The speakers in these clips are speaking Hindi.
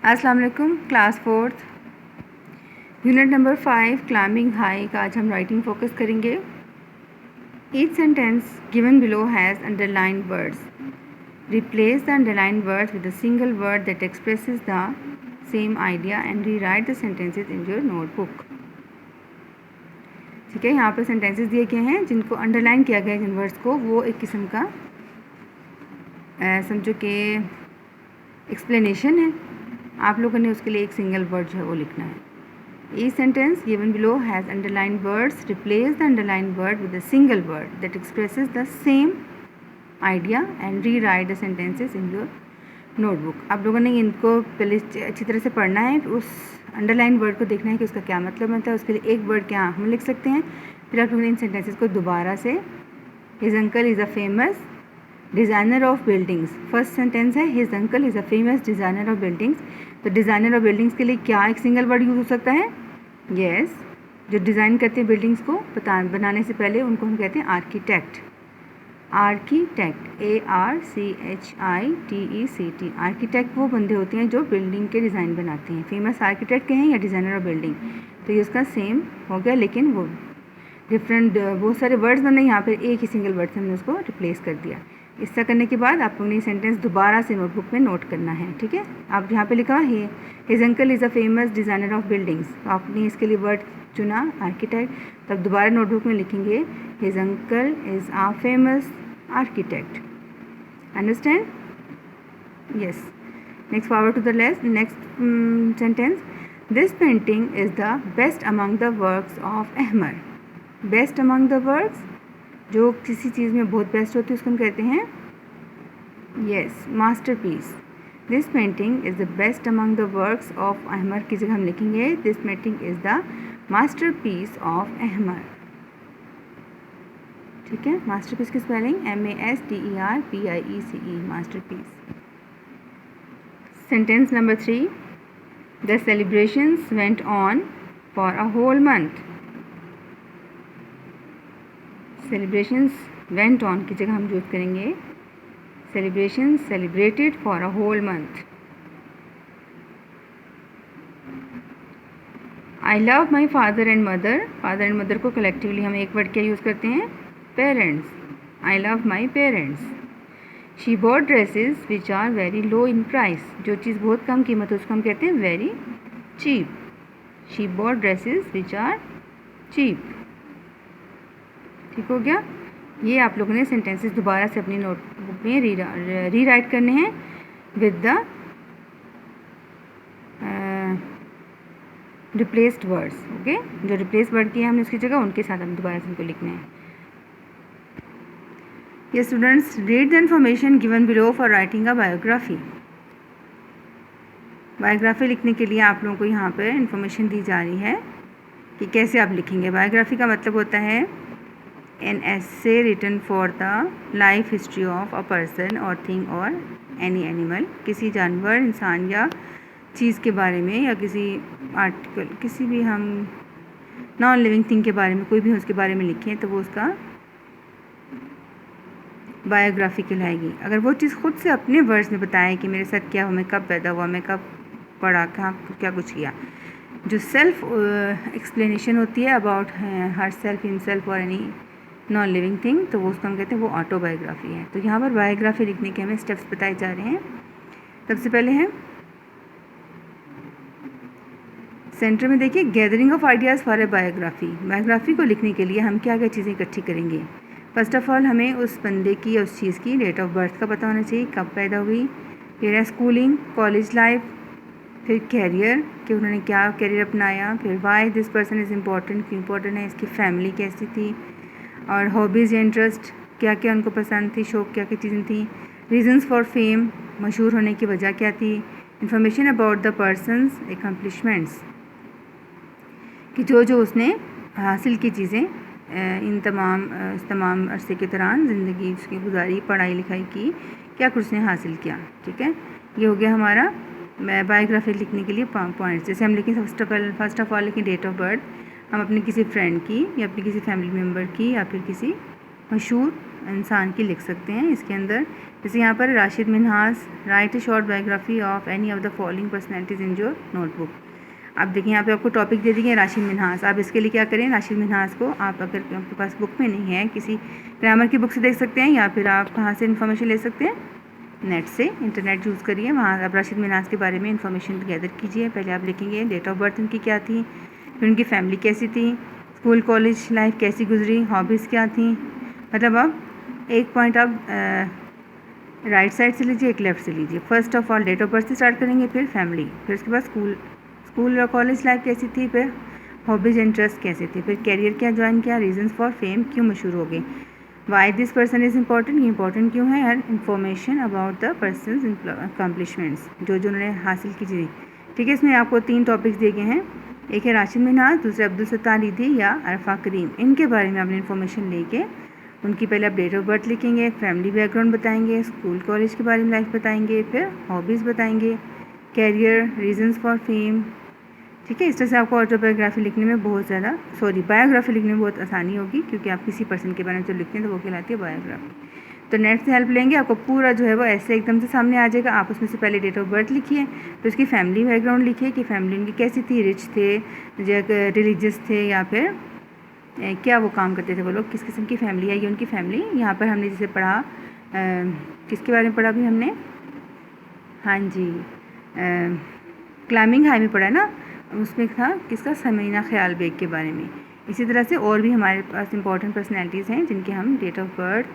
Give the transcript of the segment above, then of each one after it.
अस्सलाम वालेकुम। Class 4th unit number 5 climbing high का आज हम राइटिंग फोकस करेंगे। Each sentence given below has underlined words. Replace the underlined words with a single word that expresses the same idea and rewrite the sentences in your notebook. ठीक है, यहाँ पे सेंटेंसेस दिए गए हैं जिनको अंडरलाइन किया गया है जिन वर्ड्स को, वो एक किस्म का समझो कि एक्सप्लेनेशन है। आप लोगों ने उसके लिए एक सिंगल वर्ड जो है वो लिखना है। Each sentence given below has underlined words. Replace the underlined word with a single word that expresses the same idea and rewrite the sentences in your notebook. आप लोगों ने इनको पहले अच्छी तरह से पढ़ना है, उस अंडरलाइन वर्ड को देखना है कि उसका क्या मतलब होता है। उसके लिए एक वर्ड क्या हम लिख सकते हैं। फिर आप लोगों ने इन सेंटेंसेस को दोबारा से, his uncle is a famous designer of buildings. First sentence है his uncle is a famous designer of buildings. तो डिज़ाइनर ऑफ बिल्डिंग्स के लिए क्या एक सिंगल वर्ड यूज़ हो सकता है? यस, जो डिज़ाइन करते हैं बिल्डिंग्स को बनाने से पहले उनको हम कहते हैं आर्किटेक्ट। Architect, ARCHITECT। आर्किटेक्ट वो बंदे होते हैं जो बिल्डिंग के डिज़ाइन बनाते हैं। फेमस आर्किटेक्ट कहें या डिज़ाइनर ऑफ बिल्डिंग, तो ये उसका सेम हो गया, लेकिन वो डिफरेंट बहुत सारे वर्ड्स बने, यहाँ पर एक ही सिंगल वर्ड से हमने उसको रिप्लेस कर दिया। इसका करने के बाद आप लोगों ने सेंटेंस दोबारा से नोटबुक में नोट करना है। ठीक है, आप यहाँ पे लिखा है his uncle is a famous designer of buildings. तो आपने इसके लिए वर्ड चुना आर्किटेक्ट, तब दोबारा नोटबुक में लिखेंगे his uncle is a famous architect. Understand? Yes. Next forward to the next sentence. This painting is the best among the works of Ahmar. Best among the works, जो किसी चीज़ में बहुत बेस्ट होती है उसको हम कहते हैं yes masterpiece. This painting is the best among the works of Ahmar की जगह हम लिखेंगे this painting is the masterpiece of Ahmar. ठीक है, मास्टरपीस की spelling MASTERPIECE, masterpiece. Sentence number 3। The celebrations went on for a whole month. Celebrations went on की जगह हम यूज़ करेंगे celebrations celebrated for a whole month. I love my father and mother. Father and mother को कलेक्टिवली हम एक वर्ड क्या यूज़ करते हैं? Parents. I love my parents. She bought dresses which are very low in price. जो चीज़ बहुत कम कीमत है उसको हम कहते हैं very cheap. She bought dresses which are cheap. ठीक हो गया। ये आप लोगों ने सेंटेंसेस दोबारा से अपनी नोटबुक में री राइट करने हैं with the replaced words. Okay, जो रिप्लेस वर्ड किए हमने उसकी जगह उनके साथ हम दोबारा से उनको लिखने हैं। ये students read the information given below for writing a biography. Biography लिखने के लिए आप लोगों को यहाँ पर इन्फॉर्मेशन दी जा रही है कि कैसे आप लिखेंगे। बायोग्राफी का मतलब होता है an essay written for the life history of a person or thing or any animal। किसी जानवर, इंसान या चीज़ के बारे में, या किसी आर्टिकल, किसी भी हम नॉन लिविंग थिंग के बारे में, कोई भी उसके बारे में लिखें तो वो उसका बायोग्राफी कहलाएगी। अगर वो चीज़ खुद से अपने वर्ड्स में बताए कि मेरे साथ क्या हुआ, मैं कब पैदा हुआ, मैं कब पढ़ा, कहाँ क्या कुछ किया, जो सेल्फ एक्सप्लेनेशन होती है about her self, in self और एनी नॉन लिविंग थिंग, तो वो उसको हम कहते हैं वो ऑटोबायोग्राफी है। तो यहाँ पर बायोग्राफी लिखने के हमें स्टेप्स बताए जा रहे हैं। सबसे पहले है सेंटर में देखिए gathering of ideas for a biography. Biography को लिखने के लिए हम क्या क्या चीज़ें इकट्ठी करेंगे। फर्स्ट ऑफ ऑल हमें उस बंदे की या उस चीज़ की डेट ऑफ बर्थ का पता होना चाहिए, कब पैदा हुई। फिर है स्कूलिंग, कॉलेज लाइफ, फिर कैरियर कि उन्होंने क्या कैरियर अपनाया। फिर why this person is important, क्यों इम्पॉर्टेंट है, इसकी फैमिली कैसी थी, और हॉबीज़ या इंटरेस्ट क्या क्या उनको पसंद थी, शौक क्या क्या चीज़ें थी। रीजंस फॉर फेम, मशहूर होने की वजह क्या थी। इंफॉर्मेशन अबाउट द पर्सनस एकम्प्लिशमेंट्स, कि जो उसने हासिल की चीज़ें इन तमाम अरसे के दौरान ज़िंदगी उसकी गुजारी, पढ़ाई लिखाई की, क्या कुछ उसने हासिल किया। ठीक है, ये हो गया हमारा बायोग्राफी लिखने के लिए पॉइंट्स। जैसे हम लिखें फर्स्ट ऑफ ऑल लिखें डेट ऑफ बर्थ, हम अपनी किसी फ्रेंड की या अपनी किसी फैमिली मेम्बर की या फिर किसी मशहूर इंसान की लिख सकते हैं। इसके अंदर जैसे यहाँ पर Rashid Minhaj, right A short biography of any of the following personalities in your notebook. अब देखिए यहाँ पे आपको टॉपिक दे दिए राशिद मिन्हाज। आप इसके लिए क्या करें, राशिद मिन्हाज को आप अगर आपके पास बुक में नहीं है, किसी ग्रामर की बुक से देख सकते हैं, या फिर आप कहाँ से इन्फॉर्मेशन ले सकते हैं, नेट से, इंटरनेट यूज़ करिए, वहाँ आप राशिद मिन्हाज के बारे में इन्फॉर्मेशन गैदर कीजिए। पहले आप लिखेंगे डेट ऑफ बर्थ उनकी क्या थी, फिर उनकी फैमिली कैसी थी, स्कूल कॉलेज लाइफ कैसी गुजरी, हॉबीज़ क्या थी। मतलब अब एक पॉइंट आप राइट साइड से लीजिए, एक लेफ़्ट से लीजिए। First of all date of birth से स्टार्ट करेंगे, फिर फैमिली, फिर उसके बाद स्कूल और कॉलेज लाइफ कैसी थी, फिर हॉबीज़ इंटरेस्ट कैसे थे, फिर कैरियर क्या ज्वाइन किया, रीजंस फॉर फेम क्यों मशहूर हो गए, why this person is important, ये इंपॉर्टेंट क्यों है, and information about the persons accomplishments, जो उन्होंने हासिल की चीज़ें। ठीक है, इसमें आपको 3 टॉपिक्स दिए गए हैं, एक है राशिद मिन्हाज, दूसरे अब्दुल सत्तार ईदी या अरफा करीम। इनके बारे में आपने इन्फॉर्मेशन लेके उनकी पहले आप डेट ऑफ बर्थ लिखेंगे, फैमिली बैकग्राउंड बताएंगे, स्कूल कॉलेज के बारे में लाइफ बताएंगे, फिर हॉबीज़ बताएंगे, कैरियर, रीजंस फॉर फेम। ठीक है, इस तरह से आपको ऑटोबायोग्राफी लिखने में बायोग्राफी लिखने में बहुत आसानी होगी, क्योंकि आप किसी पर्सन के बारे में जो लिखते हैं तो वो कहलाती है बायोग्राफी। तो नेट से हेल्प लेंगे, आपको पूरा जो है वो ऐसे एकदम से सामने आ जाएगा। आप उसमें से पहले डेट ऑफ बर्थ लिखिए, फिर उसकी फैमिली बैकग्राउंड लिखिए कि फैमिली उनकी कैसी थी, रिच थे, रिलीजियस थे, या फिर क्या वो काम करते थे वो लोग, किस किस्म की फैमिली है ये उनकी फैमिली। यहाँ पर हमने जैसे पढ़ा, किसके बारे में पढ़ा भी हमने, हाँ जी, क्लाइंबिंग हाई में पढ़ा है ना, उसमें था किसका, समीना ख्याल बेग के बारे में। इसी तरह से और भी हमारे पास इंपॉर्टेंट पर्सनैलिटीज़ हैं जिनके हम date of birth,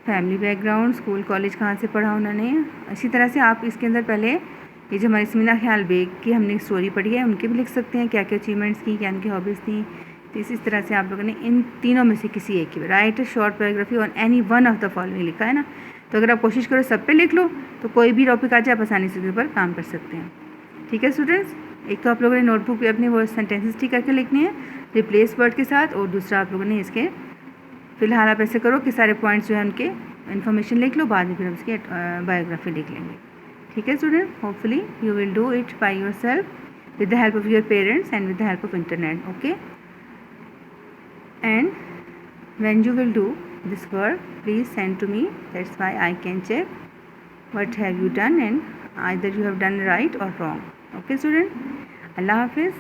family background, school college कहाँ से पढ़ा उन्होंने। इसी तरह से आप इसके अंदर पहले ये जो हमारी समीना ख्याल बेग की हमने स्टोरी पढ़ी है उनके भी लिख सकते हैं, क्या क्या अचीवमेंट्स की, क्या उनकी हॉबीज़ थी। तो इसी तरह से आप लोगों ने इन तीनों में से किसी एक की, right short biography on any one of the following लिखा है ना। तो अगर आप कोशिश करो सब पे लिख लो तो कोई भी टॉपिक आ जाए आप आसानी से उसके ऊपर काम कर सकते हैं। ठीक है स्टूडेंट्स, एक तो आप लोगों ने नोटबुक पे अपने वो सेंटेंसेस ठीक करके लिखने हैं रिप्लेस वर्ड के साथ, और दूसरा आप लोगों ने इसके फ़िलहाल आप ऐसे करो कि सारे पॉइंट्स जो है उनके इन्फॉर्मेशन लिख लो, बाद में फिर हम उसकी बायोग्राफी लिख लेंगे। ठीक है student, hopefully you will do it by yourself with the help of your parents and with the help of internet. Okay, and when you will do this work please send to me, that's why I can check what have you done and either you have done right or wrong. Okay student, Allah Hafiz.